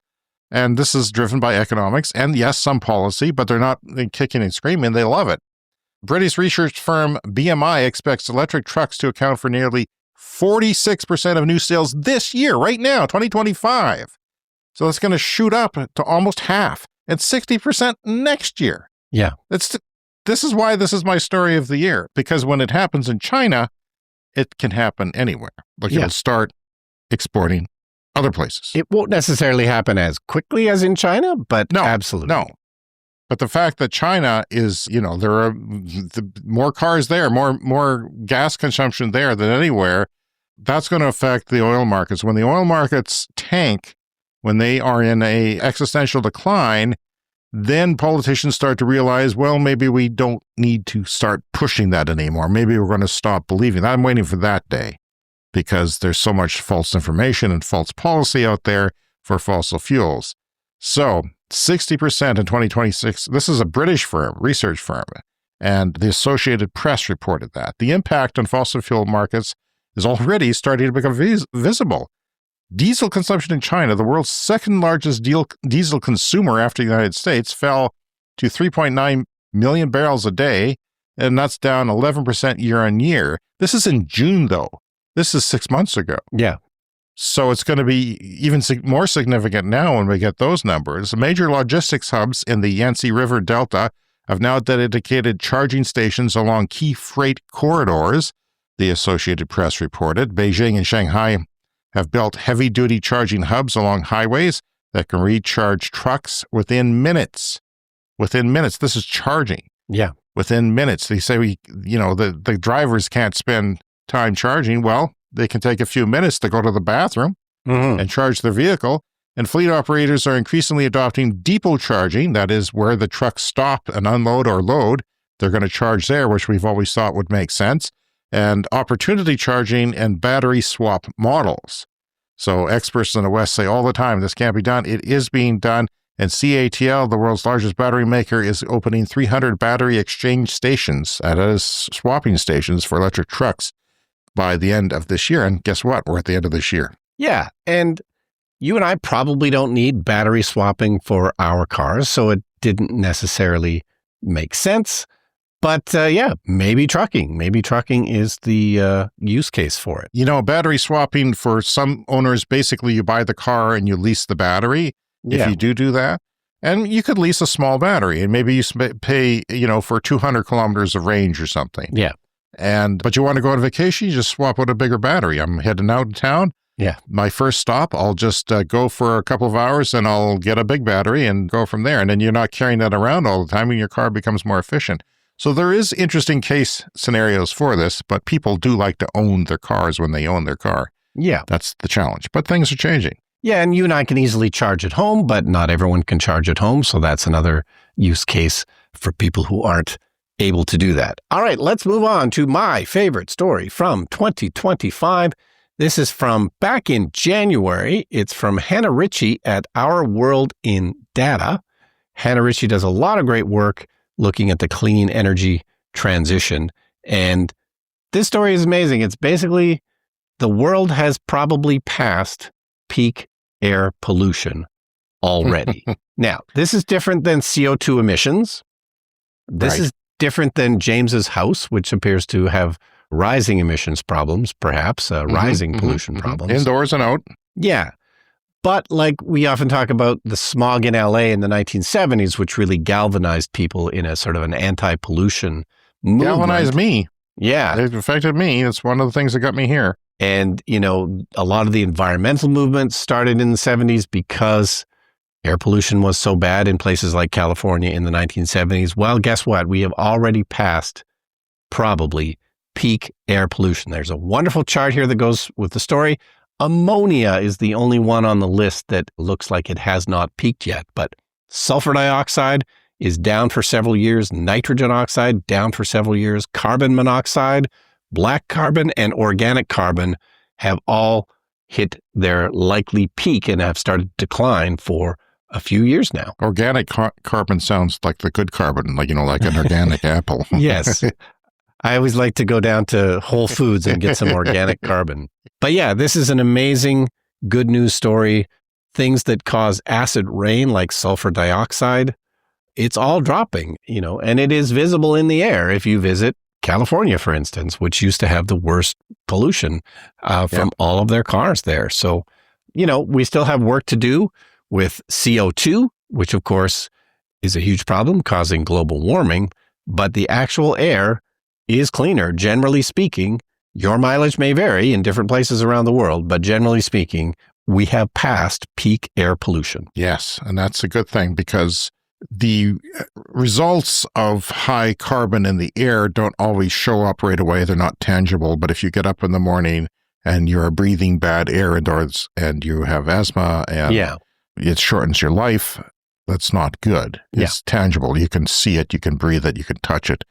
And this is driven by economics and, yes, some policy, but they're not kicking and screaming. They love it. British research firm BMI expects electric trucks to account for nearly 46% of new sales this year, right now, 2025. So it's going to shoot up to almost half and 60% next year. Yeah. This is why this is my story of the year, because when it happens in China, it can happen anywhere. It'll start exporting other places. It won't necessarily happen as quickly as in China, but absolutely. No. But the fact that China is, there are more cars there, more gas consumption there than anywhere, that's going to affect the oil markets. When the oil markets tank, when they are in a existential decline, then politicians start to realize, well, maybe we don't need to start pushing that anymore. Maybe we're going to stop believing that. I'm waiting for that day because there's so much false information and false policy out there for fossil fuels. So 60% in 2026, this is a British firm, research firm, and the Associated Press reported that. The impact on fossil fuel markets is already starting to become visible. Diesel consumption in China, the world's second largest diesel consumer after the United States, fell to 3.9 million barrels a day, and that's down 11% year on year. This is in June, though. This is 6 months ago. Yeah. So it's going to be even more significant now when we get those numbers. Major logistics hubs in the Yangtze River Delta have now dedicated charging stations along key freight corridors, the Associated Press reported. Beijing and Shanghai have built heavy-duty charging hubs along highways that can recharge trucks within minutes. Within minutes. This is charging. Yeah. Within minutes. They say the drivers can't spend time charging. Well, they can take a few minutes to go to the bathroom and charge their vehicle. And fleet operators are increasingly adopting depot charging. That is where the trucks stop and unload or load. They're going to charge there, which we've always thought would make sense. And opportunity charging and battery swap models. So experts in the West say all the time, this can't be done. It is being done. And CATL, the world's largest battery maker, is opening 300 battery exchange stations, that is, swapping stations for electric trucks by the end of this year. And guess what? We're at the end of this year. Yeah. And you and I probably don't need battery swapping for our cars, so it didn't necessarily make sense. But maybe trucking. Maybe trucking is the use case for it. You know, battery swapping for some owners, basically you buy the car and you lease the battery. If you do that. And you could lease a small battery and maybe you pay, for 200 kilometers of range or something. Yeah. But you want to go on vacation, you just swap out a bigger battery. I'm heading out of town. Yeah. My first stop, I'll just go for a couple of hours and I'll get a big battery and go from there. And then you're not carrying that around all the time and your car becomes more efficient. So there is interesting case scenarios for this, but people do like to own their cars when they own their car. Yeah. That's the challenge. But things are changing. Yeah, and you and I can easily charge at home, but not everyone can charge at home. So that's another use case for people who aren't able to do that. All right, let's move on to my favorite story from 2025. This is from back in January. It's from Hannah Ritchie at Our World in Data. Hannah Ritchie does a lot of great work looking at the clean energy transition. And this story is amazing. It's basically the world has probably passed peak air pollution already. Now, this is different than CO2 emissions. This is different than James's house, which appears to have rising emissions problems, perhaps, rising pollution problems. Indoors and out. Yeah. But like we often talk about the smog in LA in the 1970s, which really galvanized people in a sort of an anti-pollution movement. Galvanized me. Yeah. It affected me. It's one of the things that got me here. And, a lot of the environmental movements started in the 70s because air pollution was so bad in places like California in the 1970s. Well, guess what? We have already passed probably peak air pollution. There's a wonderful chart here that goes with the story. Ammonia is the only one on the list that looks like it has not peaked yet, but sulfur dioxide is down for several years, nitrogen oxide down for several years, carbon monoxide, black carbon, and organic carbon have all hit their likely peak and have started to decline for a few years now. Organic carbon sounds like the good carbon, like an organic apple. Yes. I always like to go down to Whole Foods and get some organic carbon. But yeah, this is an amazing good news story. Things that cause acid rain like sulfur dioxide, it's all dropping, and it is visible in the air if you visit California, for instance, which used to have the worst pollution from all of their cars there. So, we still have work to do with CO2, which of course is a huge problem causing global warming, but the actual air is cleaner. Generally speaking, your mileage may vary in different places around the world, but generally speaking, we have passed peak air pollution. Yes, and that's a good thing because the results of high carbon in the air don't always show up right away. They're not tangible, but if you get up in the morning and you're breathing bad air indoors and you have asthma and it shortens your life, that's not good. It's tangible. You can see it, you can breathe it, you can touch it.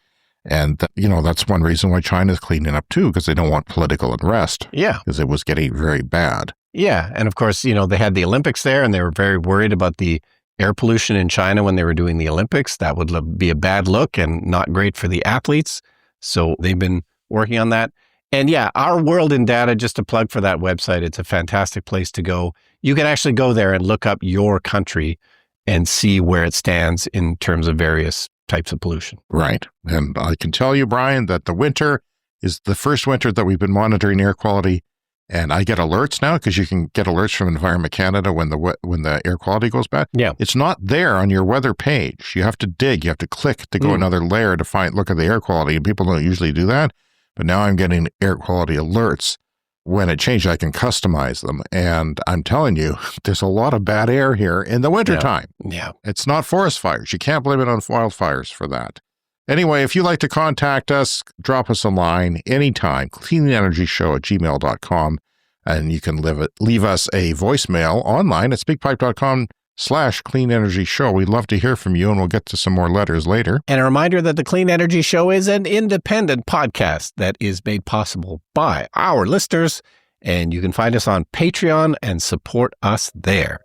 And, that's one reason why China's cleaning up too, because they don't want political unrest. Yeah. Because it was getting very bad. Yeah. And of course, they had the Olympics there and they were very worried about the air pollution in China when they were doing the Olympics. That would be a bad look and not great for the athletes. So they've been working on that. And yeah, Our World in Data, just a plug for that website. It's a fantastic place to go. You can actually go there and look up your country and see where it stands in terms of various types of pollution. Right. And I can tell you, Brian, that the winter is the first winter that we've been monitoring air quality. And I get alerts now because you can get alerts from Environment Canada when the air quality goes bad. Yeah. It's not there on your weather page. You have to dig. You have to click to go another layer to look at the air quality. And people don't usually do that. But now I'm getting air quality alerts. When it changes, I can customize them. And I'm telling you, there's a lot of bad air here in the wintertime. Yeah. It's not forest fires. You can't blame it on wildfires for that. Anyway, if you'd like to contact us, drop us a line anytime, cleanenergyshow@gmail.com. And you can leave us a voicemail online at speakpipe.com/Clean Energy Show. We'd love to hear from you, and we'll get to some more letters later. And a reminder that the Clean Energy Show is an independent podcast that is made possible by our listeners, and you can find us on Patreon and support us there.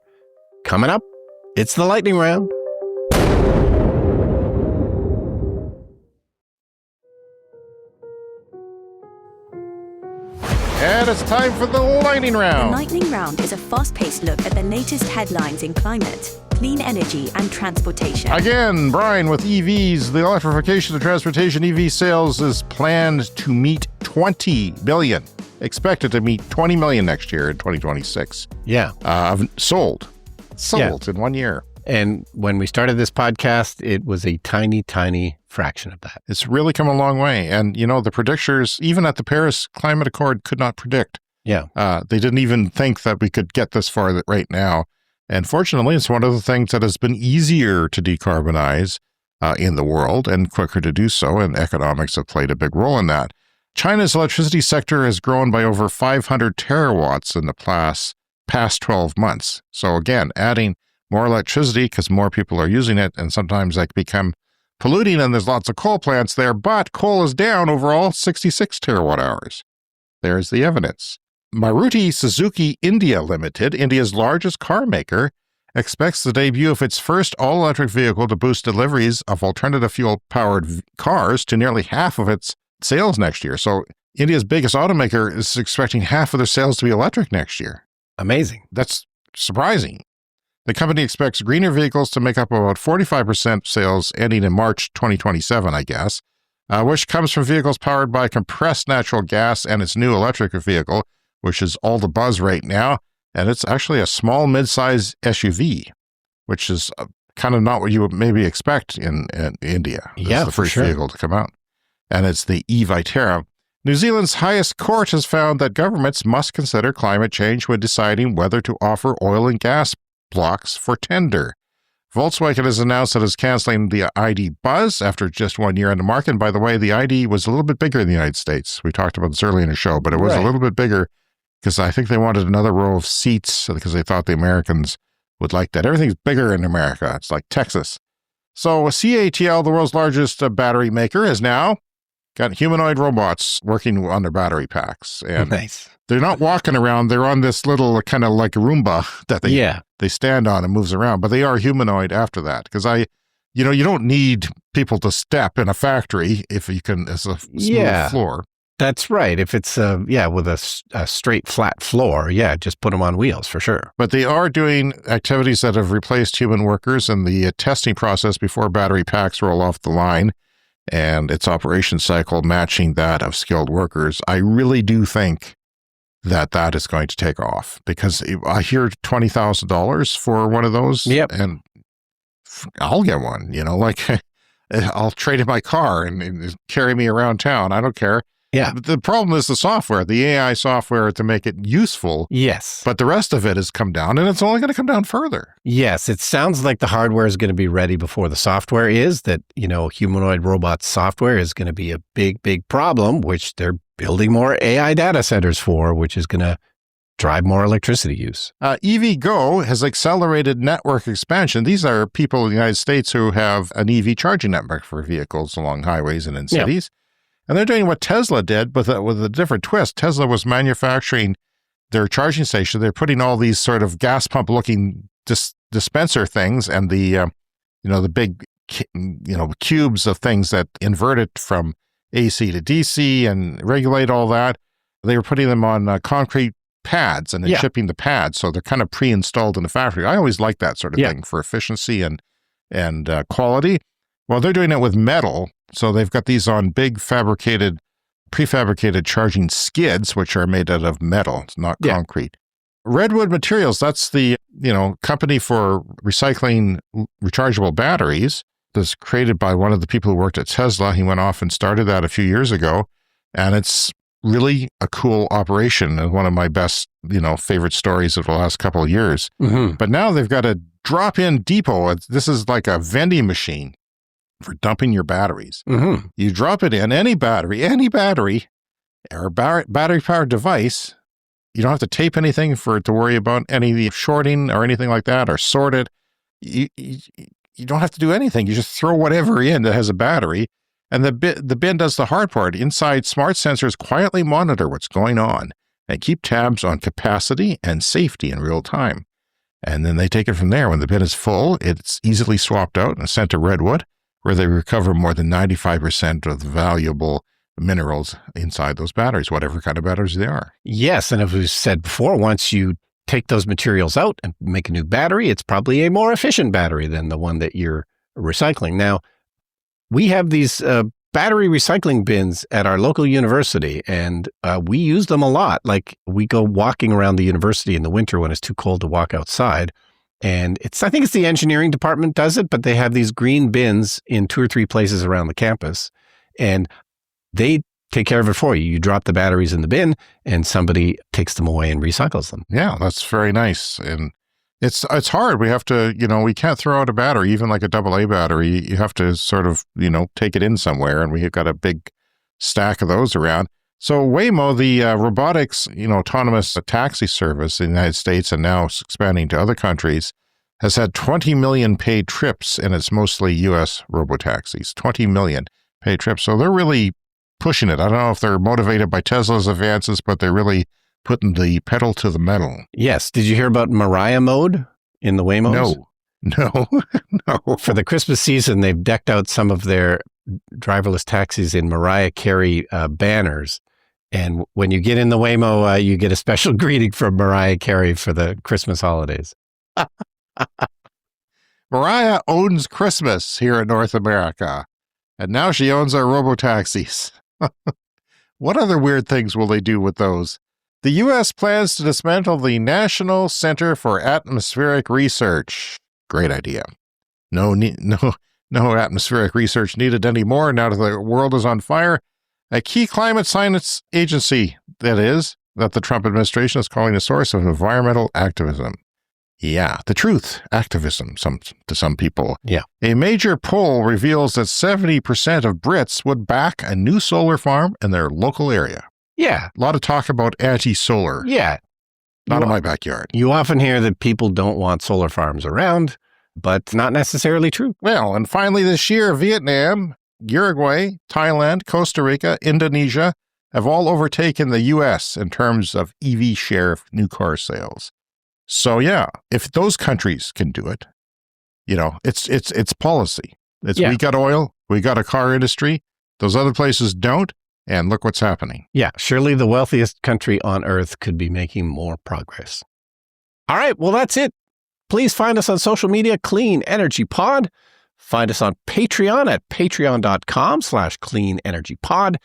Coming up, it's the lightning round. And it's time for the lightning round. The lightning round is a fast-paced look at the latest headlines in climate, clean energy, and transportation. Again, Brian, with EVs, the electrification of transportation EV sales is planned to meet 20 billion. Expected to meet 20 million next year in 2026. Yeah. Sold in 1 year. And when we started this podcast, it was a tiny, tiny fraction of that. It's really come a long way. And, the predictors, even at the Paris Climate Accord, could not predict. Yeah. They didn't even think that we could get this far right now. And fortunately, it's one of the things that has been easier to decarbonize in the world and quicker to do so. And economics have played a big role in that. China's electricity sector has grown by over 500 terawatts in the past 12 months. So again, adding more electricity because more people are using it, and sometimes that can become polluting, and there's lots of coal plants there, but coal is down overall 66 terawatt hours. There's the evidence. Maruti Suzuki India Limited, India's largest car maker, expects the debut of its first all-electric vehicle to boost deliveries of alternative fuel-powered cars to nearly half of its sales next year. So India's biggest automaker is expecting half of their sales to be electric next year. Amazing. That's surprising. The company expects greener vehicles to make up about 45% sales ending in March 2027, I guess, which comes from vehicles powered by compressed natural gas and its new electric vehicle, which is all the buzz right now. And it's actually a small mid-size SUV, which is kind of not what you would maybe expect in India. Yeah, it's the first vehicle to come out. And it's the e-Vitara. New Zealand's highest court has found that governments must consider climate change when deciding whether to offer oil and gas blocks for tender. Volkswagen has announced that it's canceling the ID Buzz after just 1 year on the market. And by the way, the ID was a little bit bigger in the United States. We talked about this earlier in the show, but it was a little bit bigger because I think they wanted another row of seats because they thought the Americans would like that. Everything's bigger in America. It's like Texas. So CATL, the world's largest battery maker, has now got humanoid robots working on their battery packs. And nice. They're not walking around. They're on this little kind of like Roomba that they stand on and moves around, but they are humanoid after that. Because you don't need people to step in a factory if you can, it's a smooth floor. That's right. If it's, with a straight flat floor, just put them on wheels for sure. But they are doing activities that have replaced human workers in the testing process before battery packs roll off the line and its operation cycle matching that of skilled workers. I really do think that is going to take off because I hear $20,000 for one of those. Yep. And I'll get one, I'll trade in my car and carry me around town. I don't care. Yeah. The problem is the software, the AI software to make it useful. Yes. But the rest of it has come down and it's only going to come down further. Yes. It sounds like the hardware is going to be ready before the software is, that, humanoid robot software is going to be a big, big problem, which they're building more AI data centers for, which is going to drive more electricity use. EVgo has accelerated network expansion. These are people in the United States who have an EV charging network for vehicles along highways and in cities. And they're doing what Tesla did with a different twist. Tesla was manufacturing their charging station. They're putting all these sort of gas pump looking dispenser things and the big, cubes of things that invert it from AC to DC and regulate all that. They were putting them on concrete pads and then shipping the pads. So they're kind of pre-installed in the factory. I always like that sort of thing for efficiency and quality. Well, they're doing it with metal. So they've got these on big prefabricated charging skids, which are made out of metal, it's not concrete. Redwood Materials, that's the, company for recycling rechargeable batteries. This created by one of the people who worked at Tesla. He went off and started that a few years ago. And it's really a cool operation and one of my best, favorite stories of the last couple of years. Mm-hmm. But now they've got a drop-in depot. This is like a vending machine for dumping your batteries. Mm-hmm. You drop it in, any battery or battery-powered device, You don't have to tape anything for it to worry about any shorting or anything like that, or sort it. You don't have to do anything. You just throw whatever in that has a battery, and the bin does the hard part. Inside, smart sensors quietly monitor what's going on and keep tabs on capacity and safety in real time. And then they take it from there. When the bin is full, it's easily swapped out and sent to Redwood, where they recover more than 95% of the valuable minerals inside those batteries, whatever kind of batteries they are. Yes, and as we've said before, once you take those materials out and make a new battery, it's probably a more efficient battery than the one that you're recycling. Now, we have these battery recycling bins at our local university, and we use them a lot. Like, we go walking around the university in the winter when it's too cold to walk outside. And I think it's the engineering department does it, but they have these green bins in 2 or 3 places around the campus, and they take care of it for you. You drop the batteries in the bin and somebody takes them away and recycles them. Yeah, that's very nice. And it's hard. We have to, we can't throw out a battery, even like a AA battery. You have to sort of, take it in somewhere. And we've got a big stack of those around. So Waymo, the robotics, autonomous taxi service in the United States and now expanding to other countries, has had 20 million paid trips, and it's mostly U.S. robotaxis. 20 million paid trips. So they're really pushing it. I don't know if they're motivated by Tesla's advances, but they're really putting the pedal to the metal. Yes. Did you hear about Mariah mode in the Waymos? No. For the Christmas season, they've decked out some of their driverless taxis in Mariah Carey banners. And when you get in the Waymo, you get a special greeting from Mariah Carey for the Christmas holidays. Mariah owns Christmas here in North America, and now she owns our robotaxis. What other weird things will they do with those? The U.S. plans to dismantle the National Center for Atmospheric Research. Great idea. No atmospheric research needed anymore now that the world is on fire. A key climate science agency, that the Trump administration is calling a source of environmental activism. Yeah, the truth, activism, to some people. Yeah. A major poll reveals that 70% of Brits would back a new solar farm in their local area. Yeah. A lot of talk about anti-solar. Yeah. Not in my backyard. You often hear that people don't want solar farms around, but not necessarily true. Well, and finally this year, Vietnam, Uruguay, Thailand, Costa Rica, Indonesia have all overtaken the U.S. in terms of EV share of new car sales. So yeah, if those countries can do it, it's policy. We got oil, we got a car industry, those other places don't, and look what's happening. Yeah, surely the wealthiest country on earth could be making more progress. All right, well, that's it. Please find us on social media, Clean Energy Pod. Find us on Patreon at patreon.com/cleanenergypod.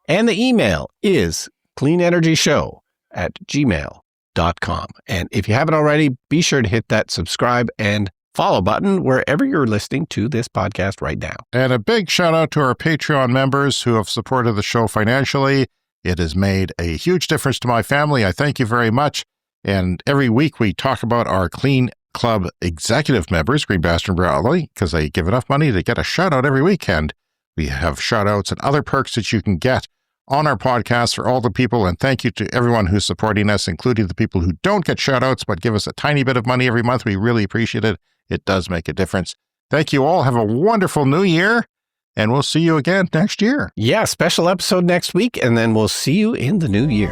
And the email is cleanenergyshow@gmail.com. And if you haven't already, be sure to hit that subscribe and follow button wherever you're listening to this podcast right now. And a big shout out to our Patreon members who have supported the show financially. It has made a huge difference to my family. I thank you very much. And every week we talk about our Clean Club executive members, Green Bastard and Bradley, because they give enough money to get a shout out every weekend. We have shout outs and other perks that you can get on our podcast for all the people. And thank you to everyone who's supporting us, including the people who don't get shout outs, but give us a tiny bit of money every month. We really appreciate it. It does make a difference. Thank you all. Have a wonderful new year, and we'll see you again next year. Yeah, special episode next week, and then we'll see you in the new year.